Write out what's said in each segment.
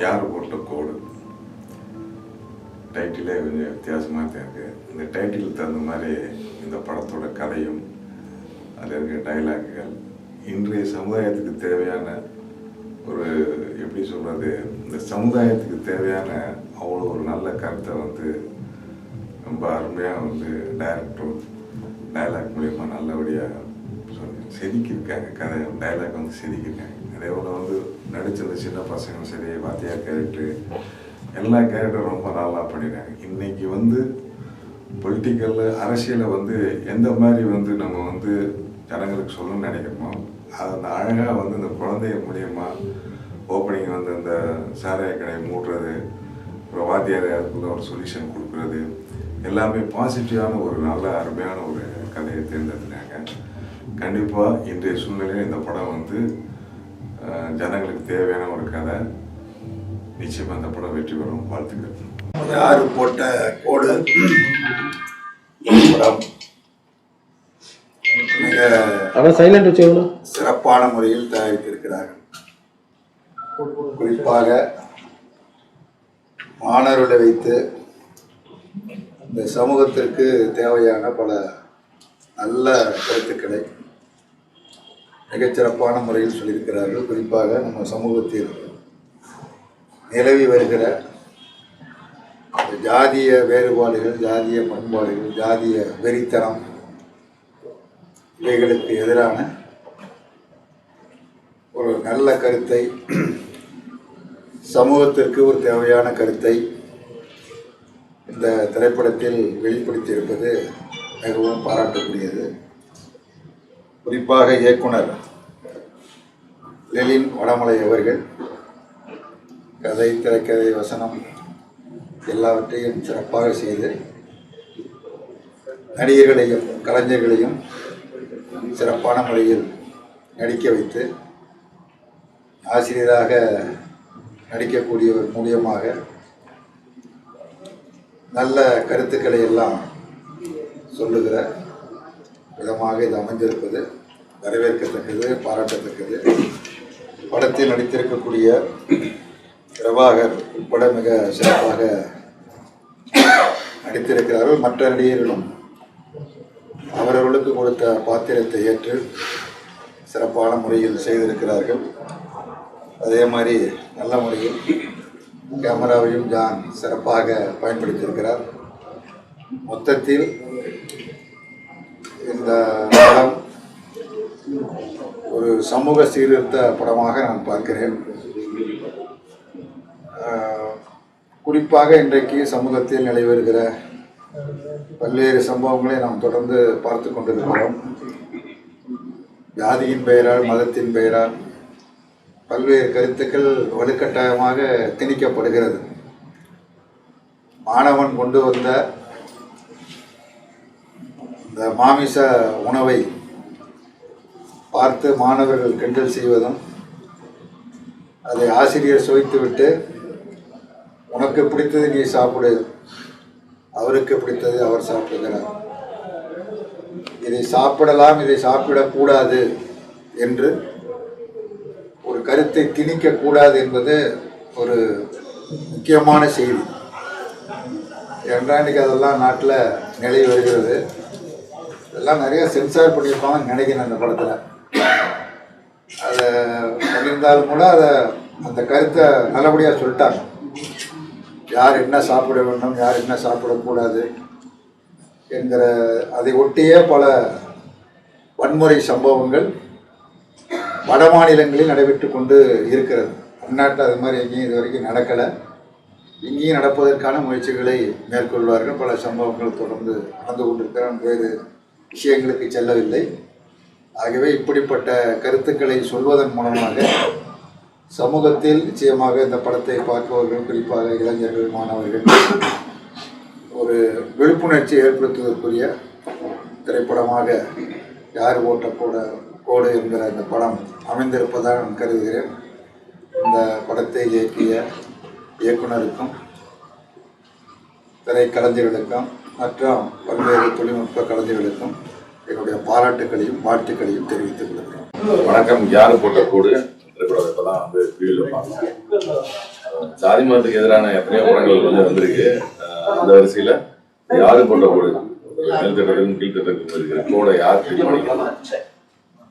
யார் போட்ட கோடு டைட்டிலே கொஞ்சம் வித்தியாசமாக தான் இருக்குது. இந்த டைட்டிலுக்கு தகுந்த மாதிரி இந்த படத்தோட கதையும் அதில் இருக்க டைலாக்குகள் இன்றைய சமுதாயத்துக்கு தேவையான ஒரு எப்படி சொல்கிறது, இந்த சமுதாயத்துக்கு தேவையான அவ்வளோ ஒரு நல்ல கருத்தை வந்து ரொம்ப அருமையாக டைரக்டரும் டைலாக் மூலிமா நல்லபடியாக செதுக்கியிருக்காங்க. கதை டைலாக் செதுக்கியிருக்காங்க. அதே போல் நடிச்சிருந்த சின்ன பசங்களும் சரி, வாத்தியார் கேரக்டரு, எல்லா கேரக்டரும் ரொம்ப நல்லா பண்ணிடுறாங்க. இன்றைக்கி பொலிட்டிக்கல் அரசியலை எந்த மாதிரி நம்ம ஜனங்களுக்கு சொல்லணும்னு நினைக்கிறோமோ அந்த அழகாக இந்த குழந்தைய மூலியமாக ஓப்பனிங் அந்த சாராய கடையை மூடுறது, ஒரு வாத்தியார் அதுக்குள்ள ஒரு சொல்யூஷன் கொடுக்குறது, எல்லாமே பாசிட்டிவான ஒரு நல்ல அருமையான ஒரு கதையை தேர்ந்தெடுத்தாங்க. கண்டிப்பாக இன்றைய சூழ்நிலையில் இந்த படம் ஜனங்களுக்கு தேவையான ஒரு கதை. நிச்சயமாக அந்த படம் வெற்றி பெறும். வாழ்த்துக்கள். யாரு போட்ட கோடு படம் மிக சிறப்பான முறையில் தயாரித்திருக்கிறார்கள். குறிப்பாக மாணவர்களை வைத்து இந்த சமூகத்திற்கு தேவையான பல நல்ல கருத்துக்களை மிகச்சிறப்பான முறையில் சொல்லியிருக்கிறார்கள். குறிப்பாக நம்ம சமூகத்தில் நிலவி வருகிற ஜாதிய வேறுபாடுகள், ஜாதிய பண்பாடுகள், ஜாதிய வெறித்தனம், இவைகளுக்கு எதிரான ஒரு நல்ல கருத்தை, சமூகத்திற்கு ஒரு தேவையான கருத்தை இந்த திரைப்படத்தில் வெளிப்படுத்தியிருப்பது மிகவும் பாராட்டக்கூடியது. குறிப்பாக இயக்குனர் லெலின் வடமலை அவர்கள் கதை, திரைக்கதை, வசனம் எல்லாவற்றையும் சிறப்பாக செய்து நடிகர்களையும் கலைஞர்களையும் சிறப்பான முறையில் நடிக்க வைத்து ஆசிரியராக நடிக்கக்கூடியவர் மூலியமாக நல்ல கருத்துக்களை எல்லாம் சொல்லுகிற விதமாக இது அமைந்திருப்பது வரவேற்கத்தக்கது, பாராட்டத்தக்கது. படத்தில் நடித்திருக்கக்கூடிய பிரபாகர் உட்பட மிக சிறப்பாக நடித்திருக்கிறார்கள். மற்ற நடிகர்களும் அவரவர்களுக்கு கொடுத்த பாத்திரத்தை ஏற்று சிறப்பான முறையில் செய்திருக்கிறார்கள். அதே மாதிரி நல்ல முறையில் கேமராவையும் ஜான் சிறப்பாக பயன்படுத்தியிருக்கிறார். மொத்தத்தில் இந்த படம் ஒரு சமூக சீர்திருத்த படமாக நான் பார்க்கிறேன். குறிப்பாக இன்றைக்கு சமூகத்தில் நிலைவருகிற பல்வேறு சம்பவங்களை நாம் தொடர்ந்து பார்த்து கொண்டிருக்கிறோம். ஜாதியின் பெயரால், மதத்தின் பெயரால் பல்வேறு கருத்துக்கள் வலுக்கட்டாயமாக திணிக்கப்படுகிறது. மாணவன் கொண்டு வந்த இந்த மாமிச உணவை பார்த்து மாணவர்கள் கிண்டல் செய்வதும், அதை ஆசிரியர் சுவைத்துவிட்டு உனக்கு பிடித்தது நீ சாப்பிடு, அவருக்கு பிடித்தது அவர் சாப்பிடுகிறார், இதை சாப்பிடலாம், இதை சாப்பிடக்கூடாது என்று ஒரு கருத்தை திணிக்கக்கூடாது என்பது ஒரு முக்கியமான செய்தி. ஏனென்றால் இன்றைக்கி அதெல்லாம் நாட்டில் நிலை வருகிறது. இதெல்லாம் நிறைய சென்சார் பண்ணியிருப்பாங்கன்னு நினைக்கிறேன் அந்த படத்தில். அதை பண்ணியிருந்தாலும் கூட அந்த கருத்தை நல்லபடியாக சொல்லிட்டாங்க. யார் என்ன சாப்பிட வேண்டும், யார் என்ன சாப்பிடக்கூடாது என்கிற அதை ஒட்டிய பல வன்முறை சம்பவங்கள் வட மாநிலங்களில் நடைபெற்று கொண்டு இருக்கிறது. தமிழ்நாட்டில் அது மாதிரி எங்கேயும் இது வரைக்கும் நடக்கலை. இங்கேயும் நடப்பதற்கான முயற்சிகளை மேற்கொள்வார்கள். பல சம்பவங்கள் தொடர்ந்து நடந்து கொண்டிருக்கிற வேறு விஷயங்களுக்கு செல்லவில்லை. ஆகவே இப்படிப்பட்ட கருத்துக்களை சொல்வதன் மூலமாக சமூகத்தில் நிச்சயமாக இந்த படத்தை பார்ப்பவர்கள், குறிப்பாக இளைஞர்கள், மாணவர்கள் ஒரு விழிப்புணர்ச்சி ஏற்படுத்துவதற்குரிய திரைப்படமாக யார் போட்ட கோடு என்கிற இந்த படம் அமைந்திருப்பதாக நான் கருதுகிறேன். இந்த படத்தை இயக்கிய இயக்குனருக்கும், திரைக்கலைஞர்களுக்கும் மற்றும் பல்வேறு தொழில்நுட்ப கலைஞர்களுக்கும் என்னுடைய பாராட்டுகளையும் வாழ்த்துக்களையும் தெரிவித்துக் கொள்கிறேன். வணக்கம். யார் போட்ட கோடு திரைப்படம் இப்போதான் ப்ரீவியூவில் பார்த்தோம். ஜாதி மதத்துக்கு எதிரான எத்தனையோ படங்கள் வந்திருக்கு. அந்த வரிசையில யாரு போட்ட கோடு, மேல் திட்டத்துக்கும் கீழ் திட்டத்துக்கும் இருக்கிற கோடை யார் தீர்மானிக்கலாம்?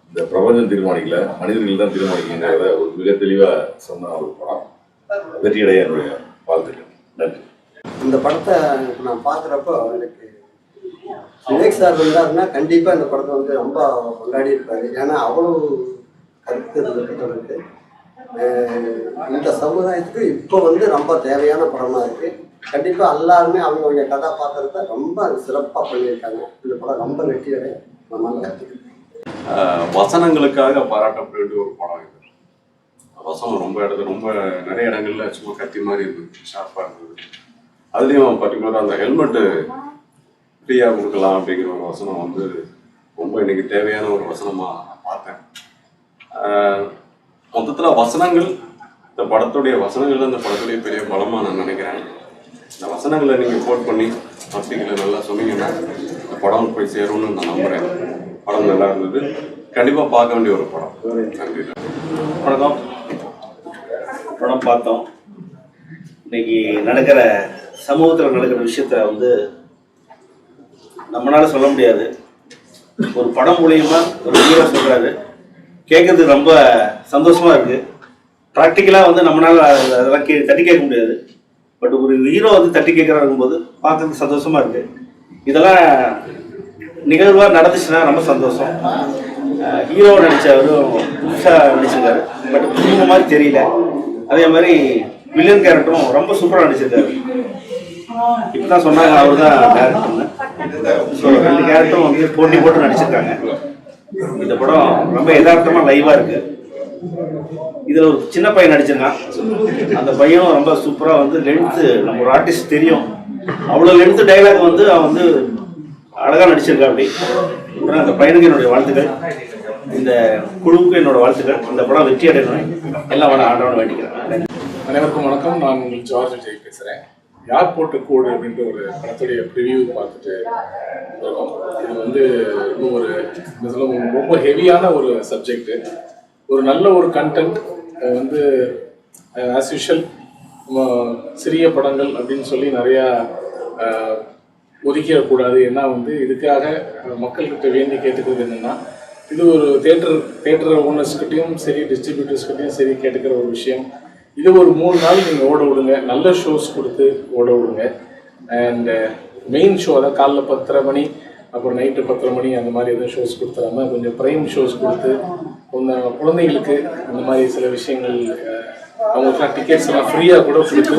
இந்த பிரபஞ்சம் தீர்மானிக்கல, மனிதர்கள் தான் தீர்மானிக்கிறத ஒரு மிக தெளிவா சொன்ன ஒரு படம். வெற்றியடைய என்னுடைய வாழ்த்துக்கள். நன்றி. இந்த படத்தை நான் பார்க்குறப்போ எனக்கு விவேக் சார் வந்தாருன்னா கண்டிப்பாக இந்த படத்தை வந்து ரொம்ப கொண்டாடி இருப்பார். ஏன்னா அவ்வளோ கருத்து இருக்கு. இந்த சமுதாயத்துக்கு இப்போ வந்து ரொம்ப தேவையான படமாக இருக்குது. கண்டிப்பாக எல்லாருமே அவங்களுடைய கதாபாத்திரத்தை ரொம்ப சிறப்பாக பண்ணியிருக்காங்க. இந்த படம் ரொம்ப வெற்றி அடைய நம்ம கற்றுக்கிறேன். வசனங்களுக்காக பாராட்டப்பட வேண்டிய ஒரு படம் இது. வசனம் ரொம்ப நிறைய இடங்கள்ல சும்மா கத்தி மாதிரி இருந்தது, ஷார்ப்பாக இருந்தது. அதுலேயும் பர்டிகுலராக அந்த ஹெல்மெட்டு ஃப்ரீயாக கொடுக்கலாம் அப்படிங்கிற ஒரு வசனம் வந்து ரொம்ப இன்னைக்கு தேவையான ஒரு வசனமாக நான் பார்த்தேன். மொத்தத்தில் வசனங்கள், இந்த படத்துடைய வசனங்கள் தான் இந்த படத்துடைய பெரிய பலமாக நான் நினைக்கிறேன். இந்த வசனங்களை நீங்கள் கோட் பண்ணி வார்த்தைகளை நல்லா சொன்னீங்கன்னா இந்த படம் போய் சேரும்னு நான் நம்புகிறேன். படம் நல்லா இருந்தது, கண்டிப்பாக பார்க்க வேண்டிய ஒரு படம். நன்றி. வணக்கம். படம் பார்த்தோம். இன்னைக்கு நடக்கிற சமூகத்தில் நடக்கிற விஷயத்த வந்து நம்மளால சொல்ல முடியாது. ஒரு படம் மூலியமா ஒரு ஹீரோ சொல்றாரு, கேட்கறதுக்கு ரொம்ப சந்தோஷமா இருக்கு. ப்ராக்டிக்கலாக வந்து நம்மளால அதெல்லாம் தட்டி கேட்க முடியாது. பட் ஒரு ஹீரோ வந்து தட்டி கேட்குறாருக்கும் போது பார்க்கறதுக்கு சந்தோஷமா இருக்கு. இதெல்லாம் நிகழ்வாக நடந்துச்சுன்னா ரொம்ப சந்தோஷம். ஹீரோ நடிச்சவரும் புதுசாக நடிச்சிருக்காரு, பட் புதுமை மாதிரி தெரியல. அதே மாதிரி வில்லன் கேரக்டரும் ரொம்ப சூப்பராக நடிச்சிருக்காரு. இப்போ தான் சொன்னாங்க அவர் தான் டேரக்டர்னு. ஸோ 2 கேரக்டரும் வந்து போட்டி போட்டு நடிச்சிருக்காங்க. இந்த படம் ரொம்ப யதார்த்தமாக லைவாக இருக்கு. இதில் ஒரு சின்ன பையன் நடிச்சிருக்கான். அந்த பையனும் ரொம்ப சூப்பராக வந்து லென்த்து, நம்ம ஒரு ஆர்டிஸ்ட் தெரியும், அவ்வளோ லென்த்து டைலாக் வந்து அவன் வந்து அழகாக நடிச்சிருக்கா. அப்படி அந்த பையனுக்கு என்னுடைய வாழ்த்துக்கள், இந்த குழுவுக்கு என்னோட வாழ்த்துக்கள். இந்த படம் வெற்றி அடையணும், எல்லாம் ஆண்டவனை வேண்டிக்கிறேன். அனைவருக்கும் வணக்கம். நான் உங்கள் ஜார்ஜ் விஜய் பேசுகிறேன். யார் போட்ட கோடு அப்படின்ற ஒரு படத்துடைய ப்ரிவியூ பார்த்துட்டு இருக்கோம். இது வந்து ரொம்ப ஹெவியான ஒரு சப்ஜெக்டு, ஒரு நல்ல ஒரு கண்டென்ட் வந்து ஆஸ் யூஷுவல் சிறிய படங்கள் அப்படின்னு சொல்லி நிறையா ஒதுக்கிடக்கூடாது. ஏன்னா வந்து இதுக்காக மக்கள்கிட்ட வேண்டி கேட்டுக்கிறது என்னென்னா, இது ஒரு தேட்டர் ஓனர்ஸ்கிட்டையும் சரி, டிஸ்ட்ரிபியூட்டர்ஸ்கிட்டையும் சரி கேட்டுக்கிற ஒரு விஷயம். இது ஒரு 3 நாள் நீங்கள் ஓட விடுங்க, நல்ல ஷோஸ் கொடுத்து ஓட விடுங்க. அண்ட் மெயின் ஷோ, அதாவது காலைல 10:30 மணி, அப்புறம் நைட்டு 10:30 மணி, அந்த மாதிரி எதுவும் ஷோஸ் கொடுத்துடாம கொஞ்சம் ப்ரைம் ஷோஸ் கொடுத்து குழந்தைங்களுக்கு இந்த மாதிரி சில விஷயங்கள் அவங்களுக்குலாம் டிக்கெட்ஸ் எல்லாம் ஃப்ரீயாக கூட கொடுத்து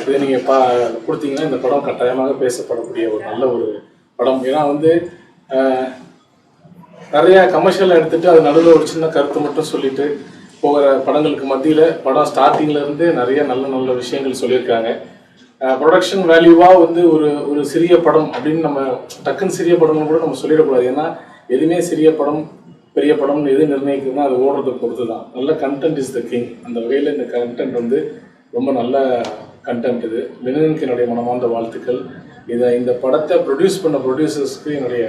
இதை நீங்கள் கொடுத்தீங்கன்னா இந்த படம் கட்டாயமாக பேசப்படக்கூடிய ஒரு நல்ல ஒரு படம். ஏன்னா வந்து நிறையா கமர்ஷியலாக எடுத்துகிட்டு அது நடுவில் ஒரு சின்ன கருத்து மட்டும் சொல்லிட்டு போகிற படங்களுக்கு மத்தியில் படம் ஸ்டார்டிங்லேருந்து நிறைய நல்ல விஷயங்கள் சொல்லியிருக்காங்க. ப்ரொடக்ஷன் வேல்யூவாக வந்து ஒரு சிறிய படம் அப்படின்னு நம்ம டக்குன்னு சிறிய படம்னு கூட நம்ம சொல்லிடக்கூடாது. ஏன்னா எதுவுமே சிறிய படம் பெரிய படம்னு எது நிர்ணயிக்கிறதுனா அது ஓடுறதை பொறுத்து தான். நல்ல கண்டென்ட் இஸ் த கிங். அந்த வகையில் இந்த கண்டென்ட் வந்து ரொம்ப நல்ல கண்டென்ட். இது லெனினுக்கு என்னுடைய மனமார்ந்த வாழ்த்துக்கள். இந்த படத்தை ப்ரொடியூஸ் பண்ண ப்ரொடியூசர்ஸ்க்கு என்னுடைய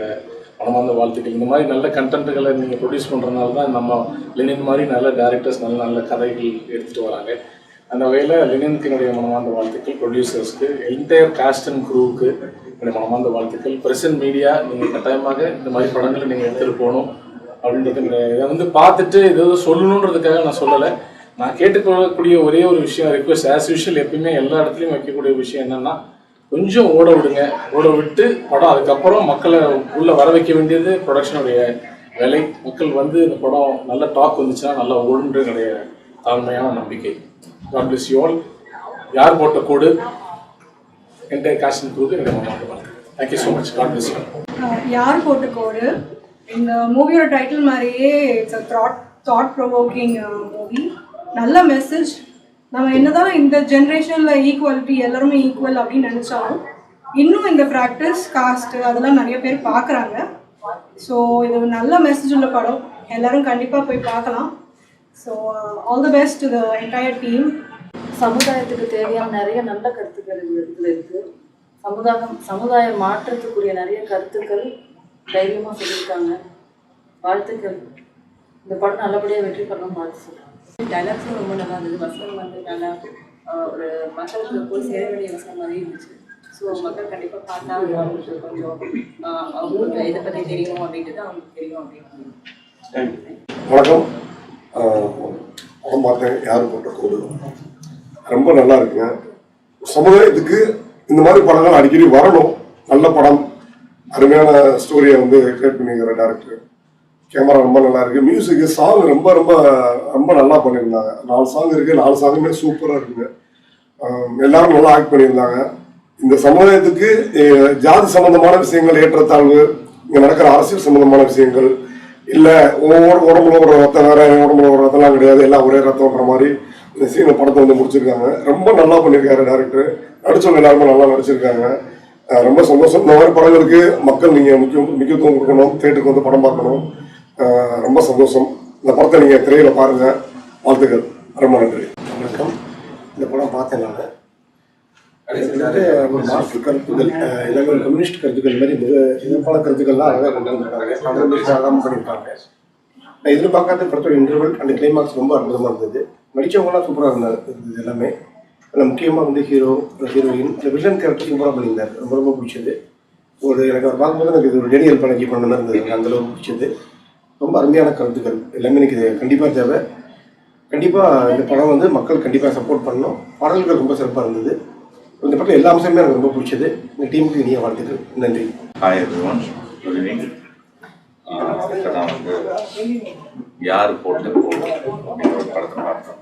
மனமார்ந்த வாழ்த்துக்கள். இந்த மாதிரி நல்ல கண்டென்ட்டுகளை நீங்கள் ப்ரொடியூஸ் பண்ணுறதுனால தான் நம்ம லெனின் மாதிரி நல்ல டேரக்டர்ஸ் நல்ல கதைகள் எடுத்துகிட்டு வராங்க. அந்த வகையில் லெனினுக்கு என்னுடைய மனமார்ந்த வாழ்த்துக்கள். ப்ரொடியூசர்ஸ்க்கு, என்டையர் காஸ்ட் அண்ட் க்ரூவுக்கு என்னுடைய மனமார்ந்த வாழ்த்துக்கள். பிரசன்ட் மீடியா, நீங்கள் கட்டாயமாக இந்த மாதிரி படங்களை நீங்கள் எடுத்துகிட்டு போகணும் அப்படின்றது. இதை வந்து பார்த்துட்டு ஏதோ சொல்லணுன்றதுக்காக நான் சொல்லலை. நான் கேட்டுக்கொள்ளக்கூடிய ஒரே ஒரு விஷயம், ரிக்வெஸ்ட் ஆஸ் யூஷுவல் எப்பயுமே எல்லா இடத்துலையும் வைக்கக்கூடிய விஷயம் என்னென்னா, கொஞ்சம் ஓட விடுங்க. ஓட விட்டு படம் அதுக்கப்புறம் மக்களை உள்ளே வர வைக்க வேண்டியது ப்ரொடக்ஷனுடைய வேலை. மக்கள் வந்து இந்த படம் நல்ல டாக் வந்துச்சுன்னா நல்லா ஓடுன்ற என்னுடைய தாழ்மையான நம்பிக்கை. God bless you all. Yaar Potta Kodu entire cast and க்ரூக்கு என்னுடைய மனமார்ந்த வாழ்த்துக்கள். Thank you so much. God bless you. Yaar Potta Kodu இந்த மூவியோட டைட்டில் மாதிரியே it's a thought provoking movie. நல்ல மெசேஜ். நம்ம என்னதான் இந்த ஜென்ரேஷனில் ஈக்குவாலிட்டி எல்லாருமே ஈக்குவல் அப்படின்னு நினச்சாலும் இன்னும் இந்த ப்ராக்டிஸ் காஸ்ட்டு அதெல்லாம் நிறைய பேர் பார்க்குறாங்க. ஸோ இது நல்ல மெசேஜ் உள்ள படம், எல்லோரும் கண்டிப்பாக போய் பார்க்கலாம். So all the best to the entire team. சமுதாயத்துக்கு தேவையான நிறைய நல்ல கருத்துக்கள் இதில் இருக்குது. சமுதாய மாற்றத்துக்குரிய நிறைய கருத்துக்கள் தைரியமாக சொல்லியிருக்காங்க. வாழ்த்துக்கள். இந்த படம் நல்லபடியாக வெற்றி பண்ணணும் வாழ்த்து சொல்கிறேன். டைலாக்ஸும் ரொம்ப நல்லா இருந்தது. வசனம் வந்து நல்லா ஒரு மக்களுக்கு போய் சேர வேண்டிய விஷயம் மாதிரி இருந்துச்சு. ஸோ மக்கள் கண்டிப்பாக பார்த்தா அவங்களுக்கு கொஞ்சம் அவங்க கொஞ்சம் இதை பற்றி தெரியும் அப்படின்றது அவங்களுக்கு தெரியும் அப்படின்னு. வணக்கம். படம் பார்த்தேன், யார் போட்ட கோடு ரொம்ப நல்லா இருக்குங்க. சமுதாயத்துக்கு இந்த மாதிரி படங்கள் அடிக்கடி வரணும். நல்ல படம், அருமையான ஸ்டோரியை வந்து கிரியேட் பண்ணிக்கிற டேரக்டர், கேமரா ரொம்ப நல்லா இருக்கு, மியூசிக்கு, சாங் ரொம்ப ரொம்ப ரொம்ப நல்லா பண்ணியிருந்தாங்க. 4 சாங் இருக்கு, 4 சாங்குமே சூப்பராக இருக்குங்க. எல்லாரும் நல்லா ஆக்ட் பண்ணியிருந்தாங்க. இந்த சமுதாயத்துக்கு ஜாதி சம்பந்தமான விஷயங்கள், ஏற்றத்தாழ்வு, இங்கே நடக்கிற அரசியல் சம்பந்தமான விஷயங்கள் இல்லை, உடம்புல ஒரு ரத்தம் வேற, உடம்புல ஒரு ரத்தம்லாம் கிடையாது, எல்லாம் ஒரே ரத்தம்ன்ற மாதிரி இந்த சீனை படத்தை வந்து முடிச்சிருக்காங்க. ரொம்ப நல்லா பண்ணியிருக்காரு டேரக்டர். நடிச்சவங்க எல்லாருமே நல்லா நடிச்சிருக்காங்க. ரொம்ப சந்தோஷம். இந்த மாதிரி படங்களுக்கு மக்கள் நீங்கள் முக்கியத்துவம் கொடுக்கணும், தேட்டருக்கு வந்து படம் பார்க்கணும். ரொம்ப சந்தோஷம். இந்த படத்தை நீங்கள் திரையில பாருங்கள். வாழ்த்துக்கள். ரொம்ப நன்றி. வணக்கம். இந்த படம் பார்த்தேன் நான். ஒரு மாற்று கருத்துக்கள், எல்லாமே ஒரு கம்யூனிஸ்ட் கருத்துக்கள் மாதிரி பல கருத்துக்கள்லாம் அழகாக கொண்டு வந்திருக்காங்க. அழகாக பண்ணியிருக்காங்க. நான் எதிர்பார்க்காத படத்தோட இன்டர்வல் அண்ட் கிளைமாக்ஸ் ரொம்ப அற்புதமாக இருந்தது. நடித்தவங்களாம் சூப்பராக இருந்தது எல்லாமே. அதில் முக்கியமாக வந்து ஹீரோயின், இந்த வில்லன் கேரக்டர் சூப்பராக பண்ணியிருந்தார். ரொம்ப ரொம்ப பிடிச்சது. எனக்கு அவர் பார்க்கும்போது எனக்கு இது ஒரு டேனியல் பழகி பண்ண மாதிரி இருந்தது. அந்தளவுக்கு பிடிச்சது. ரொம்ப அருமையான கருத்துக்கள் எல்லாமே எனக்கு இது கண்டிப்பாக தேவை. கண்டிப்பாக இந்த படம் வந்து மக்கள் கண்டிப்பாக சப்போர்ட் பண்ணணும். பாடல்கள் ரொம்ப சிறப்பாக இருந்தது. இந்த படம் எல்லா அம்சமே எனக்கு ரொம்ப பிடிச்சது. இந்த டீமுக்கு இனிய வாழ்த்துக்கள். நன்றி. Hi everyone, good evening. நான் வந்து யார் போட்ட கோடு அப்படிங்கிற ஒரு படத்தை பார்த்தோம்.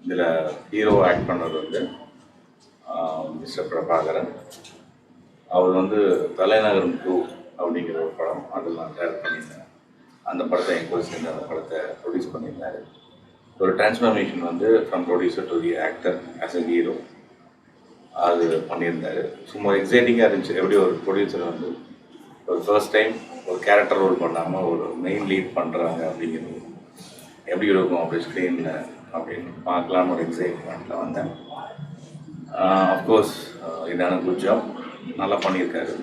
இதில் ஹீரோ ஆக்ட் பண்ணுறது வந்து மிஸ்டர் பிரபாகரன். அவர் வந்து தலைநகரம் 2 அப்படிங்கிற ஒரு படம், அதில் நான் டைரக்ட் பண்ணியிருந்தேன். அந்த படத்தை என் கூட சேர்ந்து அந்த படத்தை ப்ரொடியூஸ் பண்ணியிருந்தாரு. ஒரு டிரான்ஸ்ஃபர்மேஷன் வந்து from producer to the actor as a hero அது பண்ணியிருந்தாரு. சும்மா எக்ஸைட்டிங்காக இருந்துச்சு. எப்படி ஒரு ப்ரொடியூசர் வந்து ஒரு ஃபர்ஸ்ட் டைம் ஒரு கேரக்டர் ரோல் பண்ணாமல் ஒரு மெயின் லீட் பண்ணுறாங்க அப்படிங்கிறது எப்படி இருக்கும் அப்படி ஸ்க்ரீனில் அப்படின்னு பார்க்கலான்னு ஒரு எக்ஸைட்மெண்ட்டில் வந்தேன். அஃப்கோர்ஸ் இதான குட் ஜாப், நல்லா பண்ணியிருக்காரு.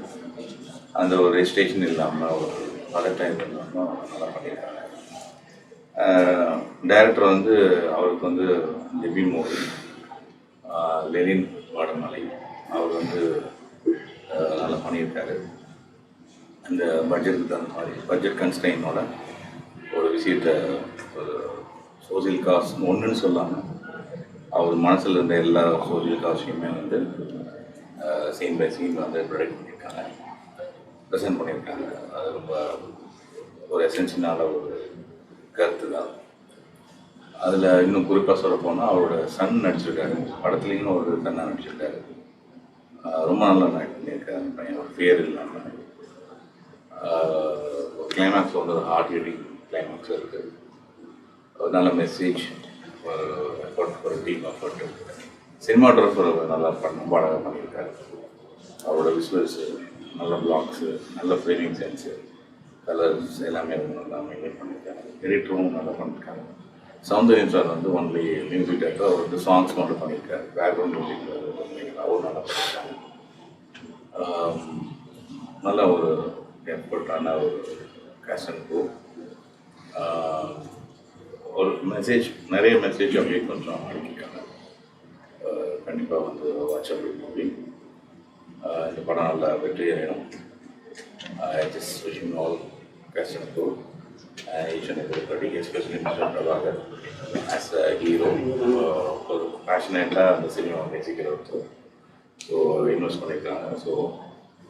அந்த ஒரு ரெஜிஸ்ட்ரேஷன் இல்லாமல் ஒரு பல டைம் இல்லாமல் நல்லா பண்ணியிருக்காங்க. டைரக்டர் வந்து அவருக்கு வந்து டெபியூ மூவி லெனின் வாடமலை, அவர் வந்து நல்லா பண்ணியிருக்காரு. அந்த பட்ஜெட்டுக்கு தகுந்த மாதிரி பட்ஜெட் கன்ஸ்ட்ரெயினோட ஒரு விஷயத்தை ஒரு சோசியல் காஸ் ஒன்றுன்னு சொல்லாமல் அவர் மனசில் இருந்த எல்லா சோசியல் காஸ்டையுமே வந்து சீன் பை சீன் வந்து ப்ரொடக்ட் பண்ணியிருக்காங்க, ப்ரெசென்ட் பண்ணியிருக்காங்க. அது ரொம்ப ஒரு எசென்ஷியலான ஒரு கருத்து தான். அதில் இன்னும் குறிப்பாக சொல்ல போனால் அவரோட சன் நடிச்சிருக்காரு, படத்துலேயும் ஒரு சன்னாக நடிச்சிருக்காரு. ரொம்ப நல்லா ஆக்ட் பண்ணியிருக்காரு பையன், ஒரு பேர் இல்லாமல். ஒரு கிளைமேக்ஸ் வந்து ஒரு ஹார்ட் ஹீட்டிங் கிளைமேக்ஸ் இருக்குது. ஒரு நல்ல மெசேஜ், ஒரு எஃபர்ட், ஒரு டீம் எஃபர்ட். சினிமாட்டோகிராஃபர் நல்லா ரொம்ப அழகாக பண்ணியிருக்காரு. அவரோட விசுவல்ஸு, நல்ல பிளாக்ஸு, நல்ல ஃப்ரேமிங் சென்ஸு, கலர்ஸ் எல்லாமே நல்லா மெயின்டைன் பண்ணியிருக்காங்க. எடிட்டரும் நல்லா பண்ணியிருக்காங்க. சௌந்தர்யம் சார் வந்து ஒன்லி மியூசிக் டேரக்டர், அவர் வந்து சாங்ஸ் மட்டும் பண்ணியிருக்காரு. பேக்ரவுண்ட் மியூசிக் அவரும் நல்லா பண்ணியிருக்காங்க. நல்ல ஒரு எஃபர்ட்டான ஒரு கேஷன் ப்ரூ. ஒரு மெசேஜ், நிறைய மெசேஜ் அப்படியே கொஞ்சம் அனுப்பியிருக்காங்க. கண்டிப்பாக வந்து வாட்சபிள் மூவி. இந்த படம் நல்லா வெற்றி அடையணும். I just wishing all cast and crew, each and everybody, especially Mr. Prabhakar as a hero, ஒரு பேஷனேட்டாக அந்த சினிமா நேசிக்கிறது. ஸோ இன்வெஸ்ட் பண்ணியிருக்காங்க. So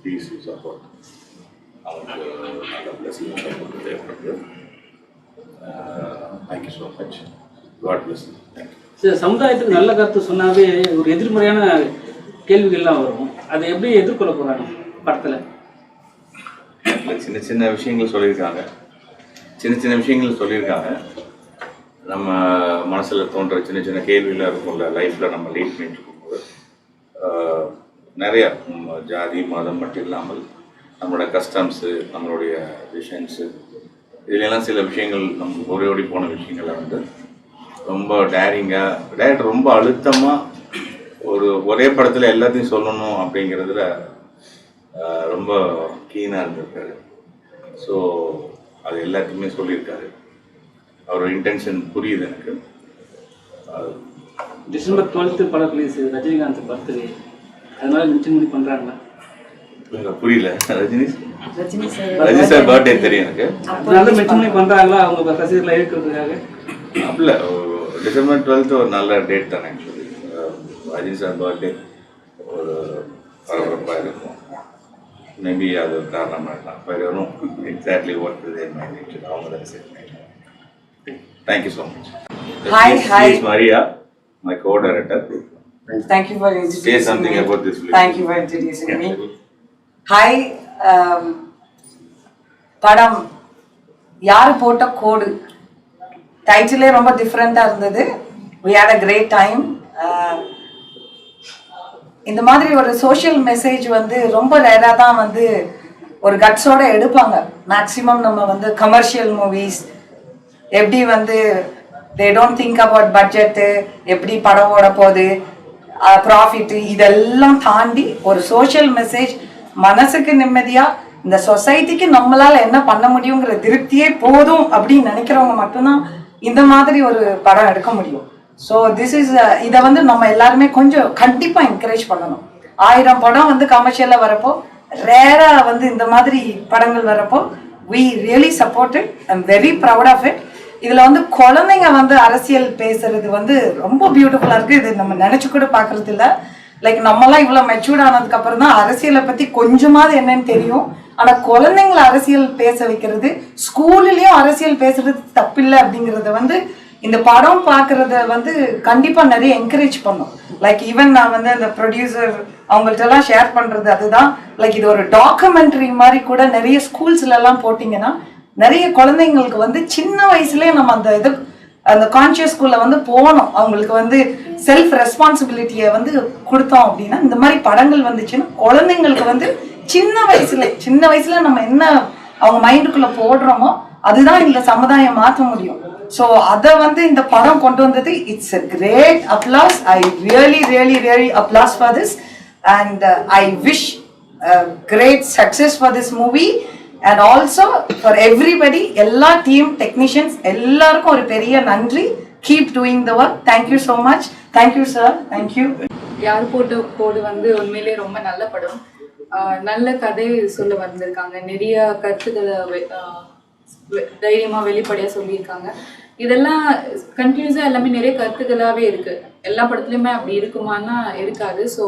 please you support. அவங்களுக்கு நல்ல பிளஸிங் சப்போர்ட் தேவைப்படுது. Thank you so much. God bless. Thank you. Sir, சமுதாயத்துக்கு நல்ல கருத்து சொன்னாவே ஒரு எதிர்மறையான கேள்விகள்லாம் வரும். அதை எப்படி எதிர்கொள்ள போகிறாங்க படத்தில்? சின்ன சின்ன விஷயங்கள் சொல்லியிருக்காங்க. நம்ம மனசில் தோன்ற சின்ன சின்ன கேள்வியில் இருக்கும்ல, லைஃப்பில் நம்ம லீட் பண்ணிட்டு இருக்கும்போது நிறையா ஜாதி மதம் மட்டும் இல்லாமல் நம்மளோட கஸ்டம்ஸு, நம்மளுடைய விஷன்ஸு, இதுலெல்லாம் சில விஷயங்கள் நம்ம ஓடி போன விஷயங்களை வந்து ரொம்ப டேரிங்காக டேரக்டர் ரொம்ப அழுத்தமாக ஒரே படத்தில் எல்லாத்தையும் சொல்லணும் அப்படிங்கிறதுல ரொம்ப கீனாக இருந்திருக்காரு. ஸோ அது எல்லாத்தையுமே சொல்லியிருக்காரு. அவரோட இன்டென்ஷன் புரியுது எனக்கு. டிசம்பர் 12 படம் ரிலீஸ், ரஜினிகாந்த் பர்த்டே, அதனால மென்ஷன் பண்ணி பண்ணுறாங்களா? புரியல. ரஜினி சார் பர்த்டே தெரியும் எனக்கு. அதனால மென்ஷன் பண்ணி பண்ணுறாங்களா அவங்க ரசிகர்களை இருக்கிறதுக்காக? அப்படில டிசம்பர் 12 ஒரு நல்ல டேட் தானே. ரஜினி சார் பர்த்டே ஒரு பரபரப்பாக இருக்கும். மேபி அது ஒரு காரணமாக இருக்கலாம். வேறு வரும் exactly what is in my nature. அவங்க தான் சரி. Thank you so much. Hi. This is Maria, my co-director. Thank you for introducing Say something me. about this film. Thank you for introducing me. Hi. படம் யார் போட்ட கோடு டைட்டிலே ரொம்ப டிஃப்ரெண்ட்டாக இருந்தது. we had a great time. இந்த மாதிரி ஒரு social message வந்து ரொம்ப ரேராக தான் வந்து ஒரு கட்ஸோட எடுப்பாங்க. மேக்ஸிமம் நம்ம வந்து கமர்ஷியல் மூவிஸ் எப்படி வந்து they don't think about budget, எப்படி படம் ஓட போகுது, ப்ராஃபிட்டு, இதெல்லாம் தாண்டி ஒரு சோஷியல் மெசேஜ், மனசுக்கு நிம்மதியாக இந்த சொசைட்டிக்கு நம்மளால் என்ன பண்ண முடியுங்கிற திருப்தியே போதும் அப்படின்னு நினைக்கிறவங்க மட்டும்தான் இந்த மாதிரி ஒரு படம் எடுக்க முடியும். ஸோ திஸ் இஸ் இதை வந்து நம்ம எல்லாருமே கொஞ்சம் கண்டிப்பாக என்கரேஜ் பண்ணணும். 1000 படம் வந்து கமர்ஷியலாக வரப்போ, ரேராக வந்து இந்த மாதிரி படங்கள் வரப்போ we really support it. I'm very proud of it. இதில் வந்து குழந்தைங்க வந்து அரசியல் பேசுறது வந்து ரொம்ப பியூட்டிஃபுல்லாக இருக்குது. இது நம்ம நினச்சி கூட பார்க்குறது இல்லை. லைக் நம்மலாம் இவ்வளோ மெச்சூர்ட் ஆனதுக்கு அப்புறம் தான் அரசியலை பற்றி கொஞ்சமாவது என்னன்னு தெரியும். ஆனால் குழந்தைங்களை அரசியல் பேச வைக்கிறது, ஸ்கூல்லையும் அரசியல் பேசுறது தப்பில்லை அப்படிங்கிறத வந்து இந்த படம் பார்க்குறத வந்து கண்டிப்பாக நிறைய என்கரேஜ் பண்ணும். லைக் ஈவன் நான் வந்து அந்த ப்ரொடியூசர் அவங்கள்ட்டெல்லாம் ஷேர் பண்ணுறது அதுதான். லைக் இது ஒரு டாக்குமெண்ட்ரி மாதிரி கூட நிறைய ஸ்கூல்ஸ்லலாம் போட்டிங்கன்னா நிறைய குழந்தைங்களுக்கு வந்து சின்ன வயசுலேயே நம்ம அந்த கான்ஷியஸ் ஸ்கூல்ல வந்து போகணும். அவங்களுக்கு வந்து செல்ஃப் ரெஸ்பான்சிபிலிட்டியை வந்து கொடுத்தோம் அப்படின்னா இந்த மாதிரி படங்கள் வந்துச்சுன்னா குழந்தைங்களுக்கு வந்து சின்ன வயசுல நம்ம என்ன அவங்க மைண்டுக்குள்ள போடுறோமோ அதுதான் இந்த சமுதாயம் மாற்ற முடியும். ஸோ அதை வந்து இந்த படம் கொண்டு வந்தது it's a great applause. I really applause for this and I wish great success for this movie and also for everybody, எல்லா டீம் டெக்னீஷியன்ஸ் எல்லாருக்கும் ஒரு பெரிய நன்றி. Keep doing the work. Thank you so much. Thank you sir. Thank you. யார் போட்ட கோடு வந்து உண்மையிலே ரொம்ப நல்ல படம். நல்ல கதை சொல்ல வந்திருக்காங்க. நிறைய கருத்துக்களை தைரியமாக வெளிப்படையாக சொல்லியிருக்காங்க. இதெல்லாம் கண்டினியூஸாக எல்லாமே நிறைய கருத்துக்களாகவே இருக்குது. எல்லா படத்துலையுமே அப்படி இருக்குமான்னா இருக்காது. ஸோ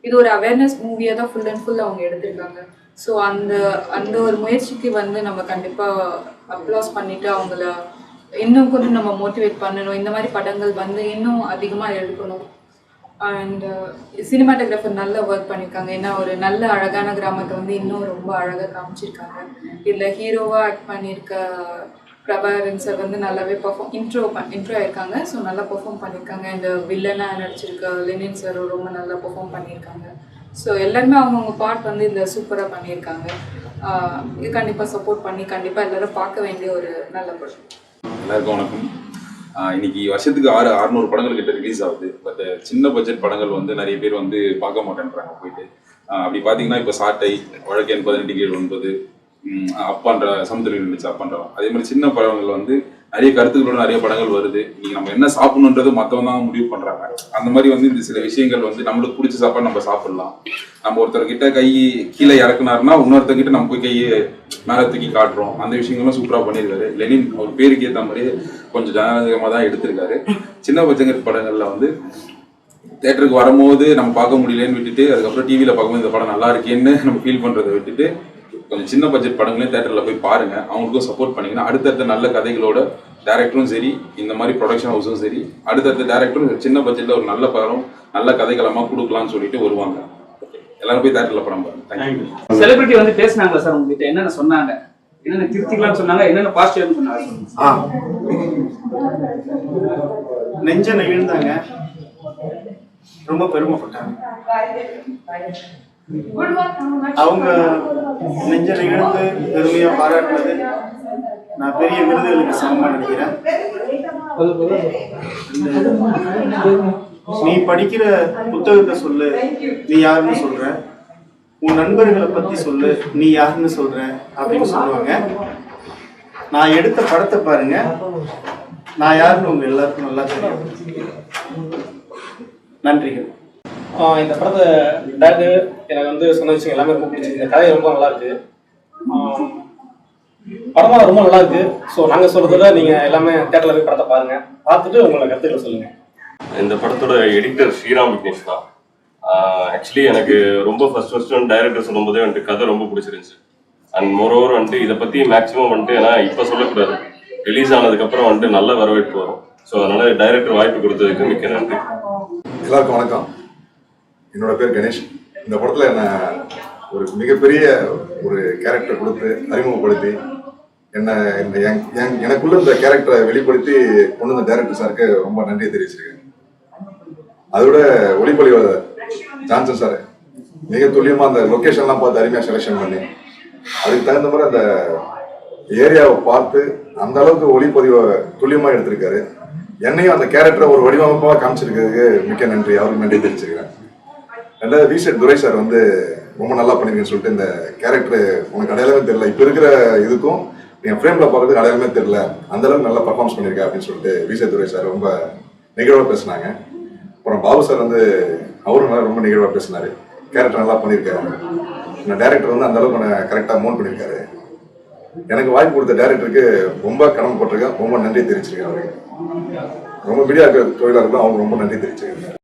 இது ஒரு அவேர்னஸ் மூவியாக தான் ஃபுல் அண்ட் ஃபுல் அவங்க எடுத்திருக்காங்க. ஸோ அந்த ஒரு முயற்சிக்கு வந்து நம்ம கண்டிப்பாக அப்ளாஸ் பண்ணிவிட்டு அவங்கள இன்னும் கொஞ்சம் நம்ம மோட்டிவேட் பண்ணணும். இந்த மாதிரி படங்கள் வந்து இன்னும் அதிகமாக எடுக்கணும். அண்ட் சினிமாட்டோகிராஃபர் நல்ல ஒர்க் பண்ணியிருக்காங்க. ஏன்னா ஒரு நல்ல அழகான கிராமத்தை வந்து இன்னும் ரொம்ப அழகாக காமிச்சிருக்காங்க. இதில் ஹீரோவாக ஆக்ட் பண்ணியிருக்க பிரபாகரன் சார் வந்து நல்லாவே இன்ட்ரோ ஆயிருக்காங்க. ஸோ நல்லா பெர்ஃபார்ம் பண்ணியிருக்காங்க. அண்ட் வில்லனாக நடிச்சிருக்க லெனின் சார் ரொம்ப நல்லா பெர்ஃபார்ம் பண்ணியிருக்காங்க. ஸோ எல்லாருமே அவங்கவுங்க பார்ட் வந்து இதில் சூப்பராக பண்ணியிருக்காங்க. இது கண்டிப்பாக சப்போர்ட் பண்ணி கண்டிப்பாக எல்லோரும் பார்க்க வேண்டிய ஒரு நல்ல படம். எல்லாருக்கும் வணக்கம். இன்னைக்கு வருஷத்துக்கு 600 படங்கள் கிட்ட ரிலீஸ் ஆகுது. பட் சின்ன பட்ஜெட் படங்கள் வந்து நிறைய பேர் வந்து பார்க்க மாட்டேன்றாங்க போயிட்டு. அப்படி பார்த்தீங்கன்னா இப்போ சாட்டை, வழக்கெண் 18/9, அப்பான்ற சமுத்திரம் நினைச்சு அப்பான்றோம். அதே மாதிரி சின்ன படங்கள் வந்து நிறைய கருத்துக்களோட நிறைய படங்கள் வருது. இன்னைக்கு நம்ம என்ன சாப்பிடணுன்றது மற்றவங்க தான் முடிவு பண்றாங்க. அந்த மாதிரி வந்து இந்த சில விஷயங்கள் வந்து நம்மளுக்கு பிடிச்ச சாப்பாடு நம்ம சாப்பிடலாம். நம்ம ஒருத்தர்கிட்ட கை கீழே இறக்குனாருன்னா இன்னொருத்தர்கிட்ட நம்ம போய் கையை மேலே தூக்கி காட்டுறோம். அந்த விஷயங்கள்லாம் சூப்பராக பண்ணியிருக்காரு. லெனின் அவர் பேருக்கு ஏற்ற மாதிரி கொஞ்சம் ஜனநாயகமாக தான் எடுத்திருக்காரு. சின்ன பட்ஜெட் படங்கள்ல வந்து தேட்டருக்கு வரும்போது நம்ம பார்க்க முடியலன்னு விட்டுட்டு அதுக்கப்புறம் டிவியில் பார்க்கும்போது இந்த படம் நல்லா இருக்கேன்னு நம்ம ஃபீல் பண்ணுறதை விட்டுட்டு கொஞ்சம் சின்ன பட்ஜெட் படங்களையும் தேட்டரில் போய் பாருங்க. அவங்களுக்கும் சப்போர்ட் பண்ணிங்கன்னா அடுத்தடுத்த நல்ல கதைகளோட டேரக்டரும் சரி, இந்த மாதிரி ப்ரொடக்ஷன் ஹவுஸும் சரி, அடுத்தடுத்த டேரக்டரும் சின்ன பட்ஜெட்டில் ஒரு நல்ல படம் நல்ல கதைகளமாக கொடுக்கலாம்னு சொல்லிட்டு வருவாங்க. எல்லாரும் போய் தேட்டரில் படம் பாருங்க. தேங்க்யூ. செலிபிரிட்டி வந்து பேசினாங்களா சார் உங்ககிட்ட? என்னென்ன சொன்னாங்க? என்னென்ன திருத்திக்கலாம்னு சொன்னாங்க? என்னென்ன பாசிட்டிவ் சொன்னாங்க? நெஞ்ச நெகிழ்ந்தாங்க, ரொம்ப பெருமைப்பட்டாங்க. அவங்க நெஞ்ச நிகழ்ந்து பெருமையா பாராட்டினது நான் பெரிய விருதுகளுக்கு சமமா நினைக்கிறேன். நீ படிக்கிற புத்தகத்தை சொல்லு, நீ யாருன்னு சொல்ற, உன் நண்பர்களை பத்தி சொல்லு, நீ யாருன்னு சொல்ற அப்படின்னு சொல்லுவாங்க. நான் எடுத்த படத்தை பாருங்க, நான் யாருன்னு உங்க எல்லாருக்கும் நல்லா தெரியும். நன்றிகள். இந்த படத்தை டேரக்டர் எனக்கு வந்து சொன்ன விஷயம் எல்லாமே ரொம்ப பிடிச்சிருக்கு. இந்த கதை ரொம்ப நல்லா இருக்கு. படமாக ரொம்ப நல்லா இருக்கு. ஸோ நாங்கள் சொல்றத நீங்கள் எல்லாமே தேட்டரில் போய் படத்தை பாருங்க, பார்த்துட்டு உங்களோட கருத்துக்களை சொல்லுங்க. இந்த படத்தோட எடிட்டர் ஸ்ரீராம் விக்னேஷ் தான். ஆக்சுவலி எனக்கு ரொம்ப ஃபர்ஸ்ட் டைரக்டர் சொல்லும்போதே வந்துட்டு கதை ரொம்ப பிடிச்சிருந்துச்சு. அண்ட் மோரோவர் வந்துட்டு இதை பற்றி மேக்ஸிமம் வந்துட்டு ஏன்னா இப்போ சொல்லக்கூடாது, ரிலீஸ் ஆனதுக்கப்புறம் வந்துட்டு நல்ல வரவேற்பு வரும். ஸோ அதனால டைரக்டர் வாய்ப்பு கொடுத்ததுக்கு மிக்க நன்றி. எல்லாருக்கும் வணக்கம். என்னோட பேர் கணேஷ். இந்த படத்தில் என்ன ஒரு மிகப்பெரிய ஒரு கேரக்டர் கொடுத்து அறிமுகப்படுத்தி எனக்குள்ள இந்த கேரக்டரை வெளிப்படுத்தி கொண்டு வந்த டைரக்டர் சாருக்கு ரொம்ப நன்றியை தெரிவிச்சிருக்கேன். அதோட ஒளிப்பொலிவு ஜான்சன் சார் மிக துல்லியமாக அந்த லொக்கேஷன்லாம் பார்த்து அருமையாக செலெக்ஷன் பண்ணி அதுக்கு தகுந்த மாதிரி அந்த ஏரியாவை பார்த்து அந்த அளவுக்கு ஒளிப்பதிவை துல்லியமாக எடுத்திருக்காரு. என்னையும் அந்த கேரக்டரை ஒரு வடிவமைப்பாக காமிச்சிருக்கிறதுக்கு மிக்க நன்றி, அவருக்கு நன்றி தெரிவிச்சிருக்கிறேன். ரெண்டாவது விசெட் துரை சார் வந்து ரொம்ப நல்லா பண்ணிருக்கேன்னு சொல்லிட்டு இந்த கேரக்டர் உனக்கு அடையாளமே தெரியல, இப்போ இருக்கிற இதுக்கும் என் ஃப்ரேமில் பார்க்கறதுக்கு அடையாளமே தெரியல, அந்த அளவுக்கு நல்லா பர்ஃபார்மன்ஸ் பண்ணியிருக்கேன் அப்படின்னு சொல்லிட்டு விசெட் துரை சார் ரொம்ப நெகழ்வாக பேசினாங்க. அப்புறம் பாபு சார் வந்து அவரும் நல்லா ரொம்ப நெகழ்வாக பேசினாரு. கேரக்டர் நல்லா பண்ணியிருக்காரு. இந்த டேரக்டர் வந்து அந்த அளவுக்கு கரெக்டாக மோன் பண்ணியிருக்காரு. எனக்கு வாய்ப்பு கொடுத்த டேரக்டருக்கு ரொம்ப கடமைப்பட்டிருக்கேன், ரொம்ப நன்றி தெரிவிச்சிருக்கேன். அவருக்கு ரொம்ப மீடியா தொழிலாளர்களும் அவங்க ரொம்ப நன்றி தெரிவிச்சிருக்கேன்.